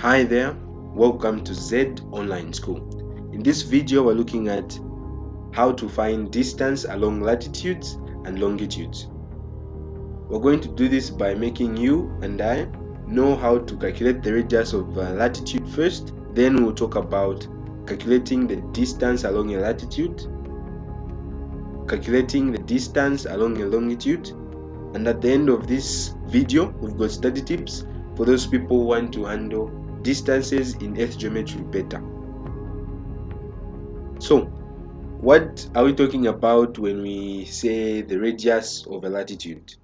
Hi there, welcome to Z Online School. In this video, we're looking at how to find distance along latitudes and longitudes. We're going to do this by making you and I know how to calculate the radius of latitude first, then we'll talk about calculating the distance along a latitude, calculating the distance along a longitude, and at the end of this video, we've got study tips for those people who want to handle distances in earth geometry better. So, what are we talking about when we say the radius of a latitude?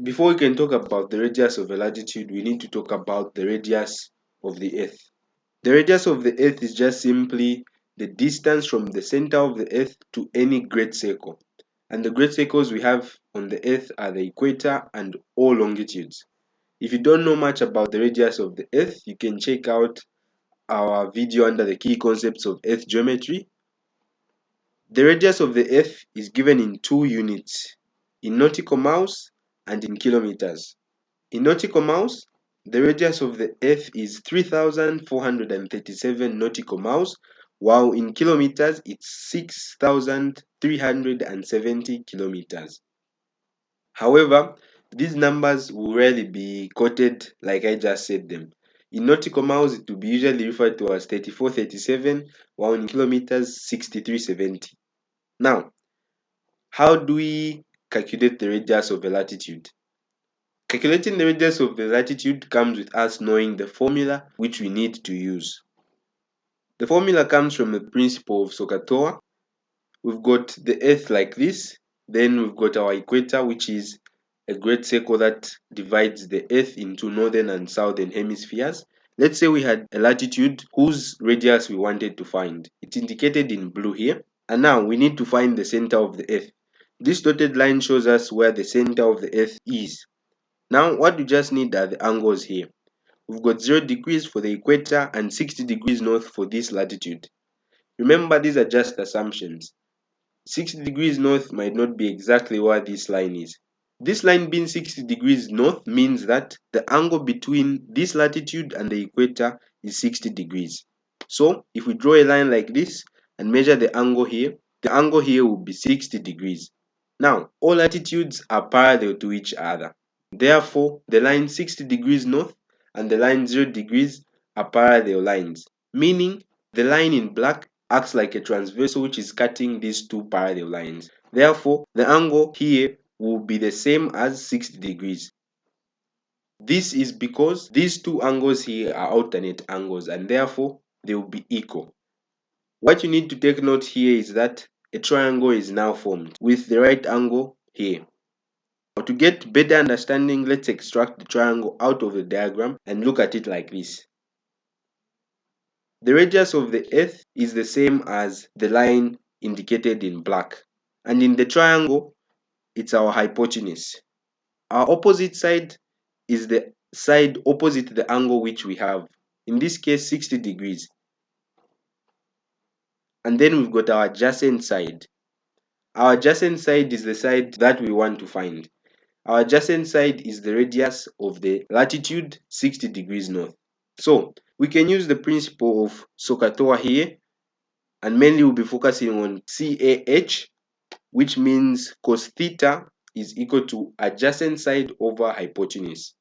Before we can talk about the radius of a latitude, we need to talk about the radius of the earth. The radius of the earth is just simply the distance from the center of the earth to any great circle. And the great circles we have on the earth are the equator and all longitudes. If you don't know much about the radius of the earth, you can check out our video under the key concepts of earth geometry. The radius of the earth is given in two units, in nautical miles and in kilometers. In nautical miles, the radius of the earth is 3,437 nautical miles, while in kilometers it's 6,370 kilometers. However, these numbers will rarely be quoted like I just said them. In nautical miles, it will be usually referred to as 3437, while in kilometers, 6370. Now, how do we calculate the radius of a latitude? Calculating the radius of the latitude comes with us knowing the formula which we need to use. The formula comes from the principle of Sohcahtoa. We've got the earth like this, then we've got our equator, which is a great circle that divides the earth into northern and southern hemispheres. Let's say we had a latitude whose radius we wanted to find. It's indicated in blue here. And now we need to find the center of the earth. This dotted line shows us where the center of the earth is. Now what we just need are the angles here. We've got 0 degrees for the equator and 60 degrees north for this latitude. Remember, these are just assumptions. 60 degrees north might not be exactly where this line is. This line being 60 degrees north means that the angle between this latitude and the equator is 60 degrees. So if we draw a line like this and measure the angle here will be 60 degrees. Now, all latitudes are parallel to each other. Therefore, the line 60 degrees north and the line 0 degrees are parallel lines, meaning the line in black acts like a transversal which is cutting these two parallel lines. Therefore, the angle here will be the same as 60 degrees. This is because these two angles here are alternate angles and therefore they will be equal. What you need to take note here is that a triangle is now formed with the right angle here. Now, to get better understanding, let's extract the triangle out of the diagram and look at it like this. The radius of the earth is the same as the line indicated in black. And in the triangle, it's our hypotenuse. Our opposite side is the side opposite the angle which we have. In this case, 60 degrees. And then we've got our adjacent side. Our adjacent side is the side that we want to find. Our adjacent side is the radius of the latitude, 60 degrees north. So we can use the principle of Sohcahtoa here, and mainly we'll be focusing on CAH, which means cos theta is equal to adjacent side over hypotenuse.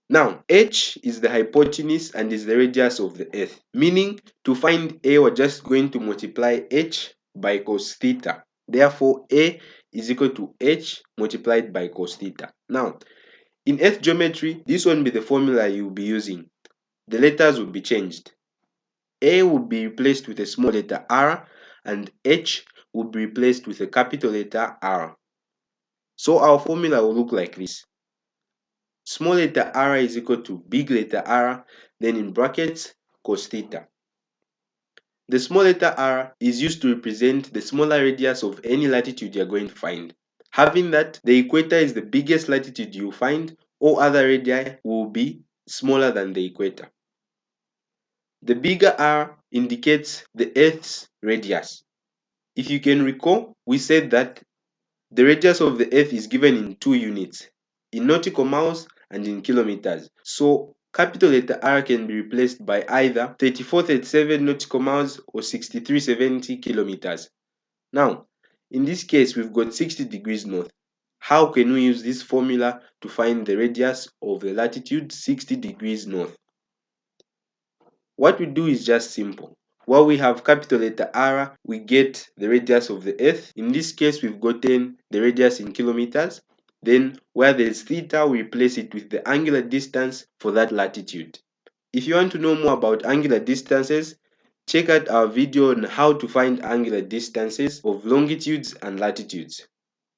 Now, h is the hypotenuse and is the radius of the earth, meaning to find a, we're just going to multiply h by cos theta. Therefore, a is equal to h multiplied by cos theta. Now, in earth geometry, this won't be the formula you'll be using. The letters will be changed. A will be replaced with a small letter r, and h will be replaced with a capital letter R. So our formula will look like this. Small letter r is equal to big letter R, then in brackets, cos theta. The small letter r is used to represent the smaller radius of any latitude you're going to find. Having that, the equator is the biggest latitude you find, all other radii will be smaller than the equator. The bigger r indicates the Earth's radius. If you can recall, we said that the radius of the Earth is given in two units, in nautical miles and in kilometers. So capital letter R can be replaced by either 3437 nautical miles or 6370 kilometers. Now, in this case, we've got 60 degrees north. How can we use this formula to find the radius of the latitude 60 degrees north? What we do is just simple. While we have capital letter R, we get the radius of the Earth. In this case, we've gotten the radius in kilometers. Then, where there's theta, we replace it with the angular distance for that latitude. If you want to know more about angular distances, check out our video on how to find angular distances of longitudes and latitudes.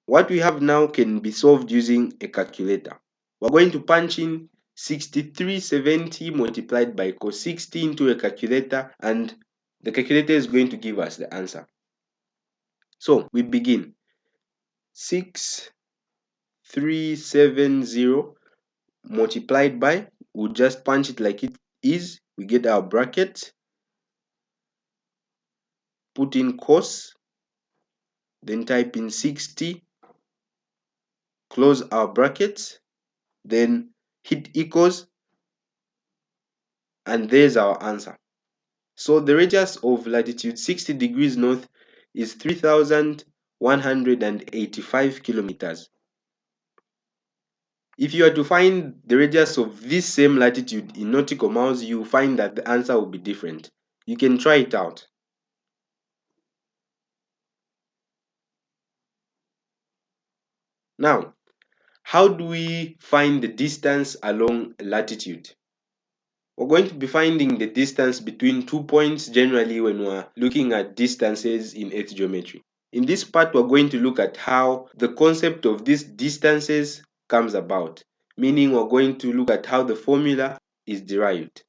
What we have now can be solved using a calculator. We're going to punch in 6370 multiplied by cos 60 into a calculator, and the calculator is going to give us the answer. So we begin. 6370 multiplied by, we'll just punch it like it is. We get our bracket, put in cos, then type in 60, close our brackets, then hit equals, and there's our answer. So the radius of latitude 60 degrees north is 3,185 kilometers. If you are to find the radius of this same latitude in nautical miles, you will find that the answer will be different. You can try it out. Now, how do we find the distance along latitude? We're going to be finding the distance between 2 points generally when we're looking at distances in Earth geometry. In this part, we're going to look at how the concept of these distances comes about, meaning we're going to look at how the formula is derived.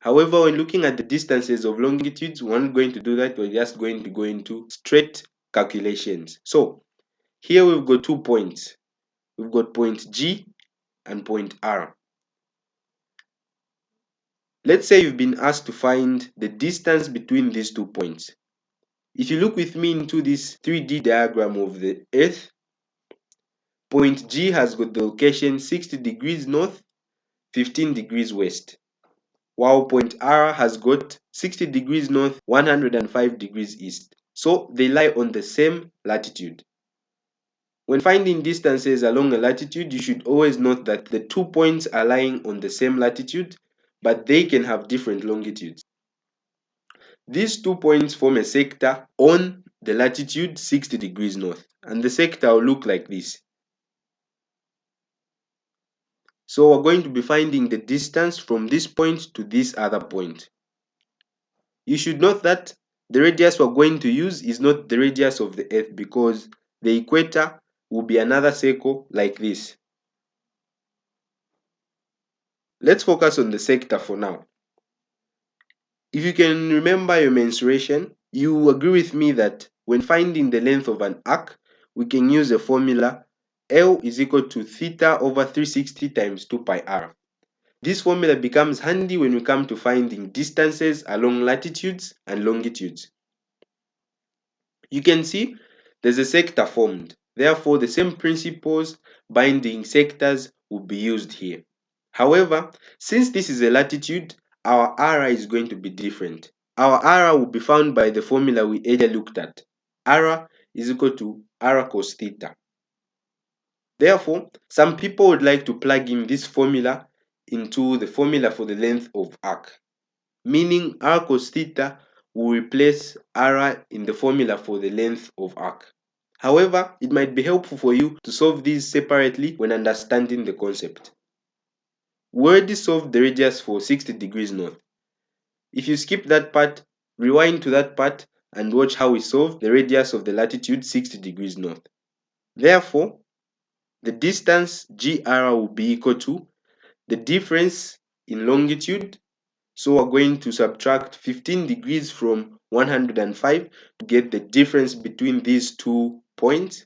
However, when looking at the distances of longitudes, we're not going to do that. We're just going to go into straight calculations. So here we've got 2 points. We've got point G and point R. Let's say you've been asked to find the distance between these 2 points. If you look with me into this 3D diagram of the Earth, point G has got the location 60 degrees north, 15 degrees west, while point R has got 60 degrees north, 105 degrees east. So they lie on the same latitude. When finding distances along a latitude, you should always note that the 2 points are lying on the same latitude, but they can have different longitudes. These 2 points form a sector on the latitude 60 degrees north, and the sector will look like this. So we're going to be finding the distance from this point to this other point. You should note that the radius we're going to use is not the radius of the Earth, because the equator will be another circle like this. Let's focus on the sector for now. If you can remember your mensuration, you agree with me that when finding the length of an arc, we can use a formula L is equal to theta over 360 times 2 pi r. This formula becomes handy when we come to finding distances along latitudes and longitudes. You can see there's a sector formed. Therefore, the same principles binding sectors will be used here. However, since this is a latitude, our R is going to be different. Our R will be found by the formula we earlier looked at. R is equal to R cos theta. Therefore, some people would like to plug in this formula into the formula for the length of arc, meaning R cos theta will replace R in the formula for the length of arc. However, it might be helpful for you to solve these separately when understanding the concept. We already solved the radius for 60 degrees north. If you skip that part, rewind to that part and watch how we solved the radius of the latitude 60 degrees north. Therefore, the distance GR will be equal to the difference in longitude. So we're going to subtract 15 degrees from 105 to get the difference between these 2 points.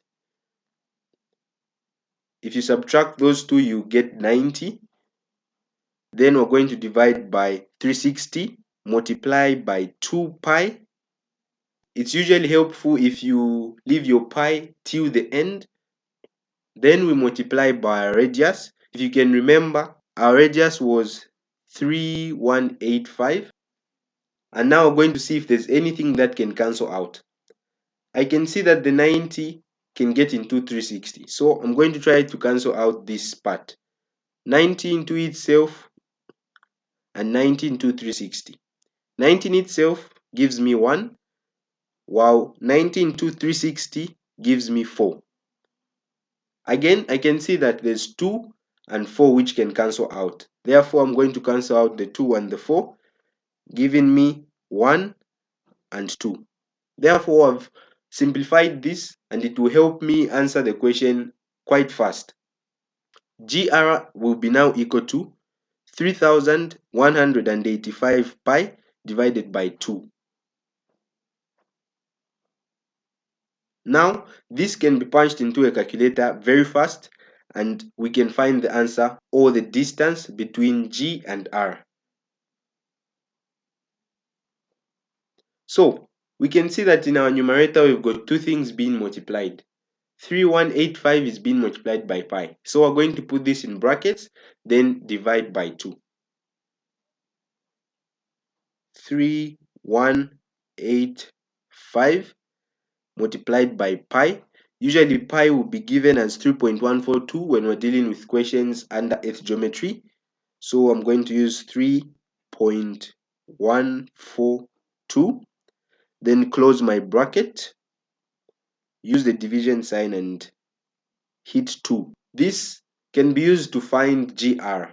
If you subtract those two, you get 90. Then we're going to divide by 360, multiply by 2 pi. It's usually helpful if you leave your pi till the end. Then we multiply by our radius. If you can remember, our radius was 3185. And now we're going to see if there's anything that can cancel out. I can see that the 90 can get into 360. So I'm going to try to cancel out this part. 90 into itself and 90 into 360. 19 itself gives me 1, while 90 into 360 gives me 4. Again, I can see that there's 2 and 4 which can cancel out. Therefore, I'm going to cancel out the 2 and the 4, giving me 1 and 2. Therefore, I've simplified this and it will help me answer the question quite fast. GR will be now equal to 3185 pi divided by 2. Now, this can be punched into a calculator very fast and we can find the answer or the distance between G and R. So, we can see that in our numerator we've got two things being multiplied. 3185 is being multiplied by pi. So we're going to put this in brackets, then divide by 2. 3185 multiplied by pi. Usually pi will be given as 3.142 when we're dealing with questions under Earth geometry. So I'm going to use 3.142, then close my bracket, use the division sign and hit 2. This can be used to find GR.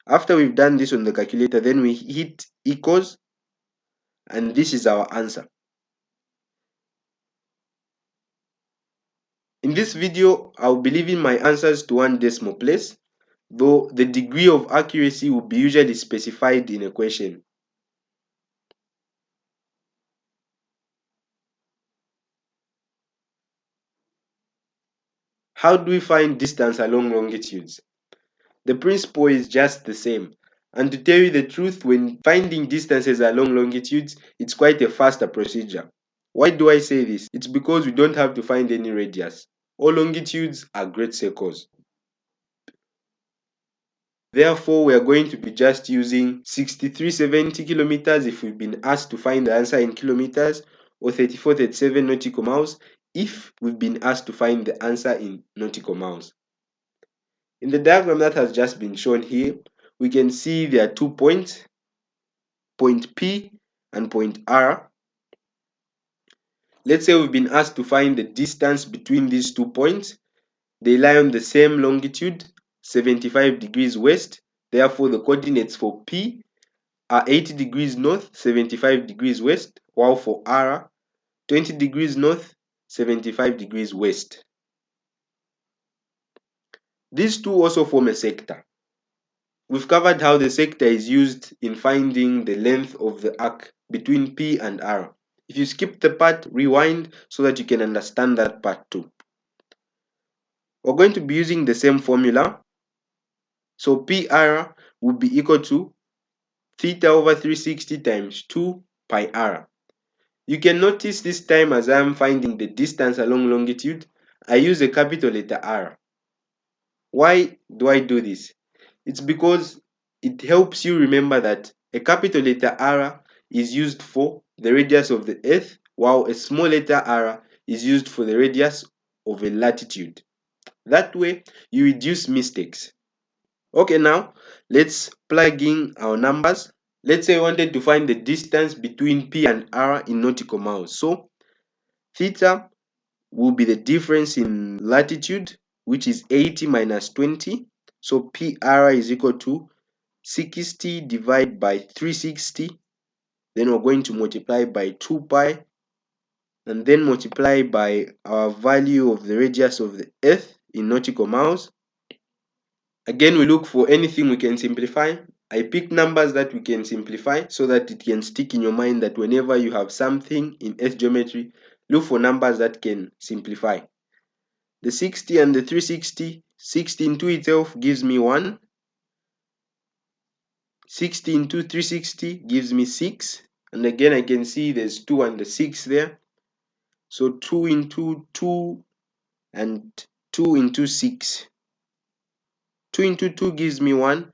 After we've done this on the calculator, then we hit equals, and this is our answer. In this video, I'll be leaving my answers to one decimal place, though the degree of accuracy will be usually specified in a question. How do we find distance along longitudes? The principle is just the same. And to tell you the truth, when finding distances along longitudes, it's quite a faster procedure. Why do I say this? It's because we don't have to find any radius. All longitudes are great circles. Therefore, we are going to be just using 6370 kilometers if we've been asked to find the answer in kilometers, or 3437 nautical miles if we've been asked to find the answer in nautical miles. In the diagram that has just been shown here, we can see there are 2 points, point P and point R. Let's say we've been asked to find the distance between these 2 points. They lie on the same longitude, 75 degrees west. Therefore, the coordinates for P are 80 degrees north, 75 degrees west, while for R, 20 degrees north, 75 degrees west. These two also form a sector. We've covered how the sector is used in finding the length of the arc between P and R. If you skip the part, rewind so that you can understand that part too. We're going to be using the same formula. So PR will be equal to theta over 360 times 2 pi r. You can notice this time as I am finding the distance along longitude, I use a capital letter R. Why do I do this? It's because it helps you remember that a capital letter R is used for the radius of the Earth, while a small letter r is used for the radius of a latitude. That way, you reduce mistakes. Okay, now let's plug in our numbers. Let's say we wanted to find the distance between P and R in nautical miles. So theta will be the difference in latitude, which is 80 minus 20. So PR is equal to 60 divided by 360. Then we're going to multiply by 2 pi and then multiply by our value of the radius of the Earth in nautical miles. Again, we look for anything we can simplify. I pick numbers that we can simplify so that it can stick in your mind that whenever you have something in Earth geometry, look for numbers that can simplify. The 60 and the 360, 60 into itself gives me 1. 60 into 360 gives me 6. And again, I can see there's 2 and the 6 there. So 2 into 2 and 2 into 6. 2 into 2 gives me 1.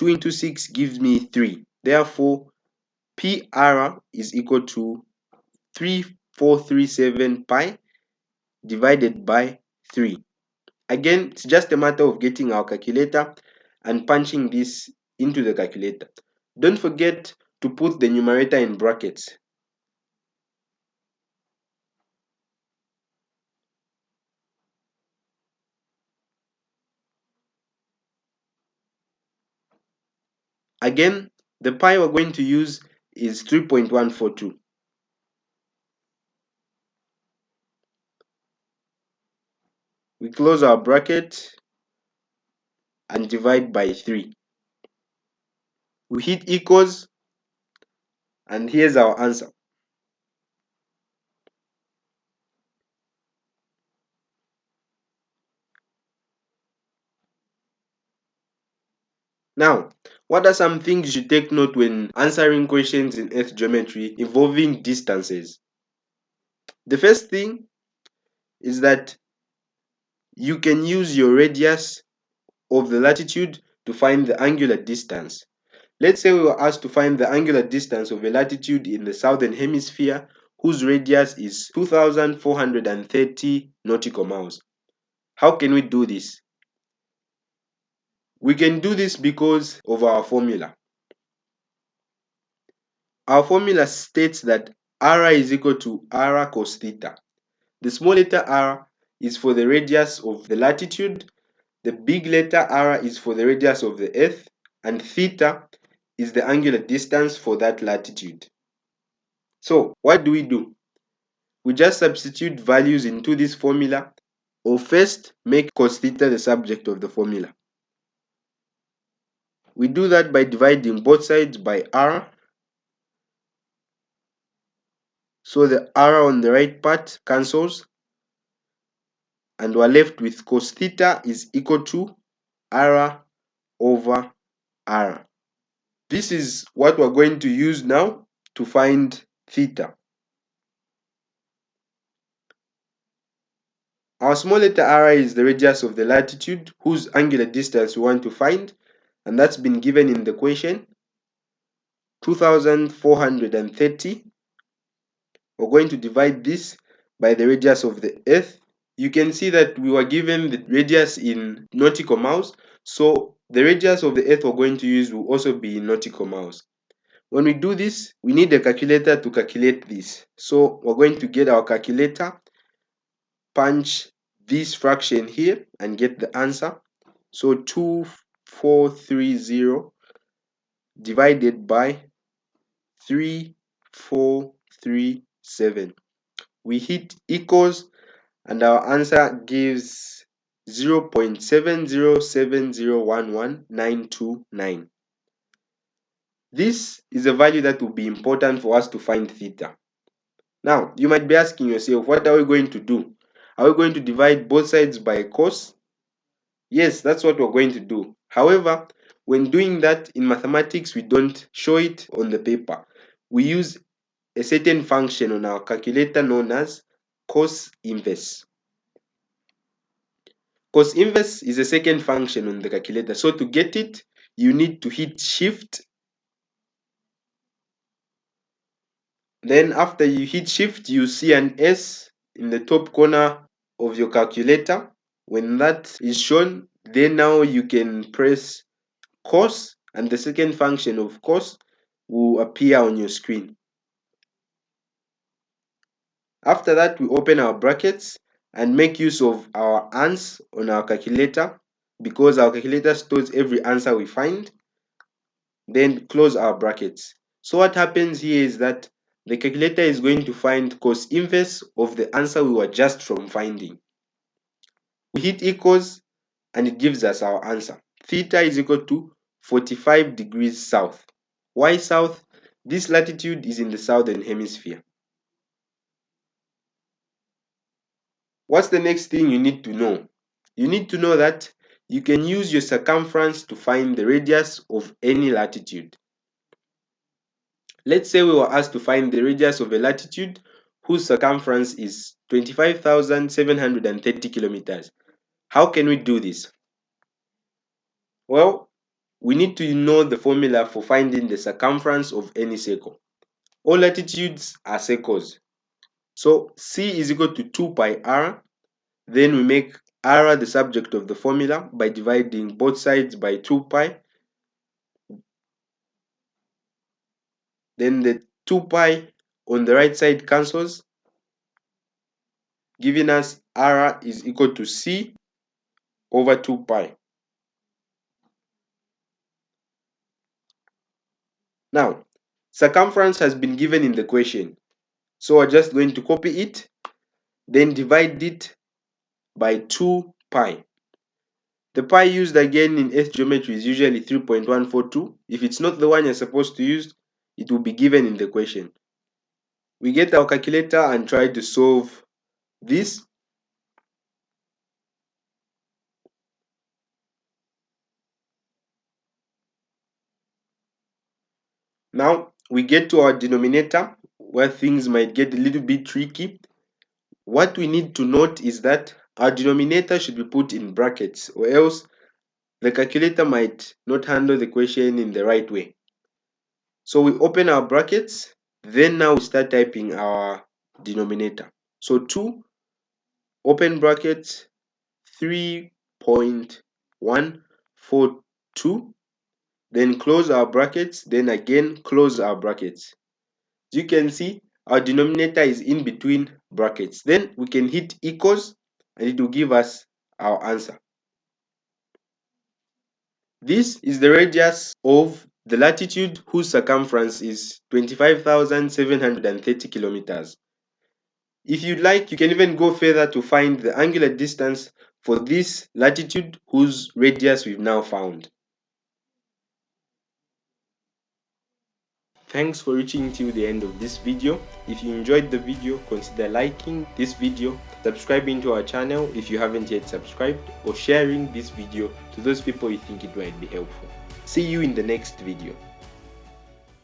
2 into 6 gives me 3. Therefore, PR is equal to 3437 pi divided by 3. Again, it's just a matter of getting our calculator and punching this into the calculator. Don't forget to put the numerator in brackets. Again, the pi we're going to use is 3.142. We close our bracket and divide by 3. We hit equals, and here's our answer. Now, what are some things you should take note when answering questions in earth geometry involving distances? The first thing is that you can use your radius of the latitude to find the angular distance. Let's say we were asked to find the angular distance of a latitude in the southern hemisphere whose radius is 2430 nautical miles. How can we do this? We can do this because of our formula. Our formula states that r is equal to r cos theta. The small letter r is for the radius of the latitude, the big letter r is for the radius of the earth, and theta is the angular distance for that latitude. So what do? We just substitute values into this formula, or first make cos theta the subject of the formula. We do that by dividing both sides by r. So the r on the right part cancels, and we're left with cos theta is equal to r over r. This is what we're going to use now to find theta. Our small letter r is the radius of the latitude whose angular distance we want to find, and that's been given in the question, 2430. We're going to divide this by the radius of the earth. You can see that we were given the radius in nautical miles, so the radius of the earth we're going to use will also be in nautical miles. When we do this, we need a calculator to calculate this. So we're going to get our calculator, punch this fraction here, and get the answer. So 2430 divided by 3437. We hit equals, and our answer gives 0.707011929. This is a value that will be important for us to find theta. Now, you might be asking yourself, what are we going to do? Are we going to divide both sides by cos? Yes, that's what we're going to do. However, when doing that in mathematics, we don't show it on the paper. We use a certain function on our calculator known as cos inverse. Cos inverse is a second function on the calculator. So to get it, you need to hit shift. Then after you hit shift, you see an S in the top corner of your calculator. When that is shown, then now you can press cos, and the second function of cos will appear on your screen. After that, we open our brackets and make use of our ans on our calculator, because our calculator stores every answer we find. Then close our brackets. So what happens here is that the calculator is going to find cos inverse of the answer we were just from finding. We hit equals, and it gives us our answer. Theta is equal to 45 degrees south. Why south? This latitude is in the southern hemisphere. What's the next thing you need to know? You need to know that you can use your circumference to find the radius of any latitude. Let's say we were asked to find the radius of a latitude whose circumference is 25,730 kilometers. How can we do this? Well, we need to know the formula for finding the circumference of any circle. All latitudes are circles. So C is equal to 2 pi r. Then we make r the subject of the formula by dividing both sides by 2 pi. Then the 2 pi on the right side cancels, giving us r is equal to C over 2 pi. Now, circumference has been given in the question. So we're just going to copy it, then divide it by 2 pi. The pi used again in Earth geometry is usually 3.142. If it's not the one you're supposed to use, it will be given in the question. We get our calculator and try to solve this. Now we get to our denominator where things might get a little bit tricky. What we need to note is that our denominator should be put in brackets, or else the calculator might not handle the question in the right way. So we open our brackets, then now we start typing our denominator. So 2 open brackets 3.142, then close our brackets, then again close our brackets. As you can see, our denominator is in between brackets. Then we can hit equals and it will give us our answer. This is the radius of the latitude whose circumference is 25,730 kilometers. If you'd like, you can even go further to find the angular distance for this latitude whose radius we've now found. Thanks for reaching till the end of this video. If you enjoyed the video, consider liking this video, subscribing to our channel if you haven't yet subscribed, or sharing this video to those people you think it might be helpful. See you in the next video.